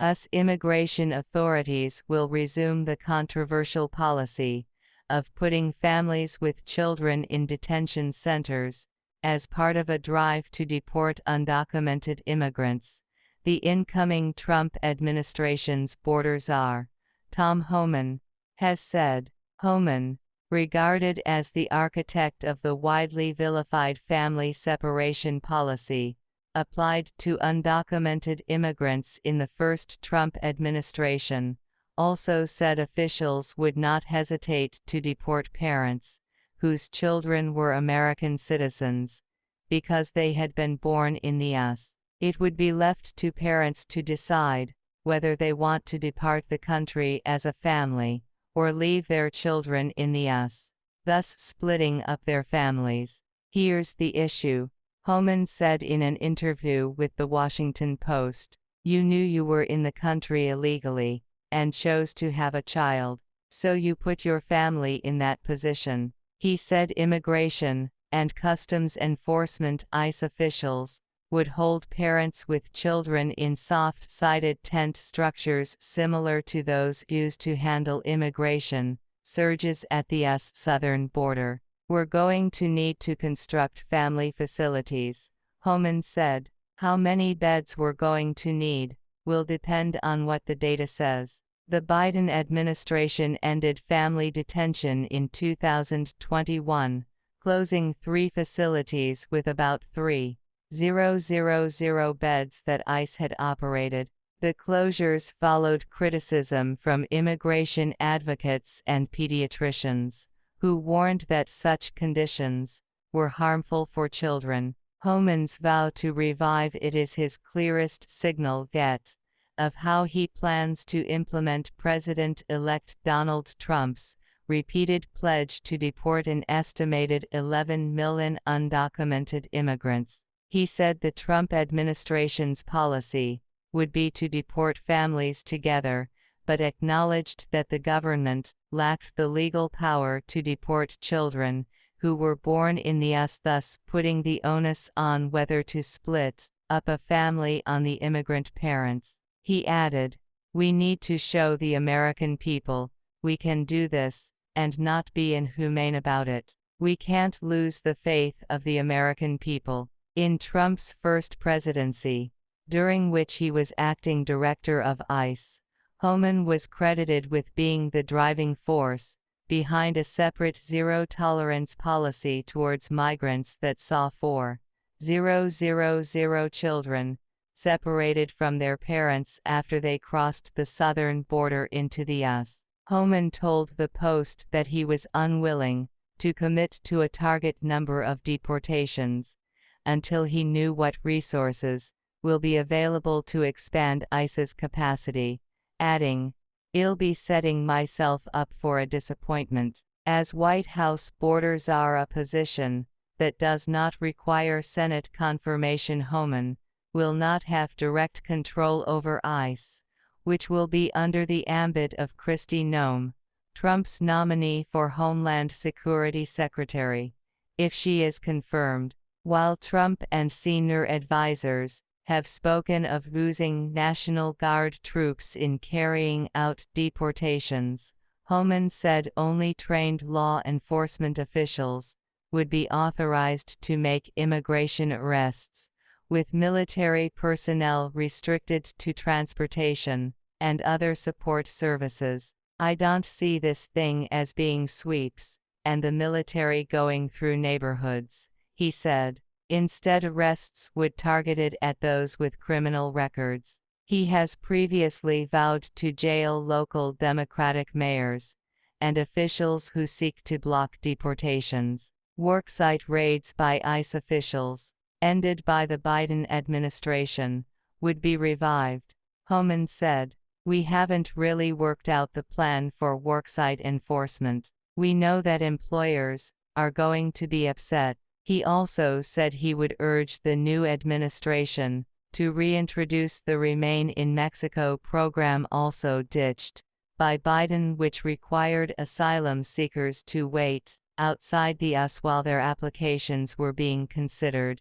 US immigration authorities will resume the controversial policy of putting families with children in detention centers as part of a drive to deport undocumented immigrants. The incoming Trump administration's border czar, Tom Homan, has said. Homan, regarded as the architect of the widely vilified family separation policy applied to undocumented immigrants in the first Trump administration, also said officials would not hesitate to deport parents whose children were American citizens because they had been born in the US. It would be left to parents to decide whether they want to depart the country as a family or leave their children in the US, thus splitting up their families. Here's the issue, Homan said in an interview with The Washington Post. You knew you were in the country illegally and chose to have a child, so you put your family in that position. He said Immigration and Customs Enforcement (ICE) officials would hold parents with children in soft-sided tent structures similar to those used to handle immigration surges at the US southern border. We're going to need to construct family facilities, Homan said. How many beds we're going to need will depend on what the data says. The Biden administration ended family detention in 2021, closing 3 facilities with about 3,000 beds that ICE had operated. The closures followed criticism from immigration advocates and pediatricians, who warned that such conditions were harmful for children. Homan's vow to revive it is his clearest signal yet of how he plans to implement President-elect Donald Trump's repeated pledge to deport an estimated 11 million undocumented immigrants. He said the Trump administration's policy would be to deport families together, but acknowledged that the government lacked the legal power to deport children who were born in the US, thus putting the onus on whether to split up a family on the immigrant parents. He added, "We need to show the American people we can do this and not be inhumane about it. We can't lose the faith of the American people." In Trump's first presidency, during which he was acting director of ICE, Homan was credited with being the driving force behind a separate zero-tolerance policy towards migrants that saw 4,000 children separated from their parents after they crossed the southern border into the US. Homan told the Post that he was unwilling to commit to a target number of deportations until he knew what resources will be available to expand ICE's capacity, adding, "I'll be setting myself up for a disappointment." As White House border czar, a position that does not require Senate confirmation, Homan will not have direct control over ICE, which will be under the ambit of Kristi Noem, Trump's nominee for Homeland Security Secretary, if she is confirmed. While Trump and senior advisors have spoken of using National Guard troops in carrying out deportations, Homan said only trained law enforcement officials would be authorized to make immigration arrests, with military personnel restricted to transportation and other support services. "I don't see this thing as being sweeps and the military going through neighborhoods," he said. Instead, arrests would be targeted at those with criminal records. He has previously vowed to jail local Democratic mayors and officials who seek to block deportations. Worksite raids by ICE officials, ended by the Biden administration, would be revived. Homan said, "We haven't really worked out the plan for worksite enforcement. We know that employers are going to be upset." He also said he would urge the new administration to reintroduce the Remain in Mexico program, also ditched by Biden, which required asylum seekers to wait outside the US while their applications were being considered.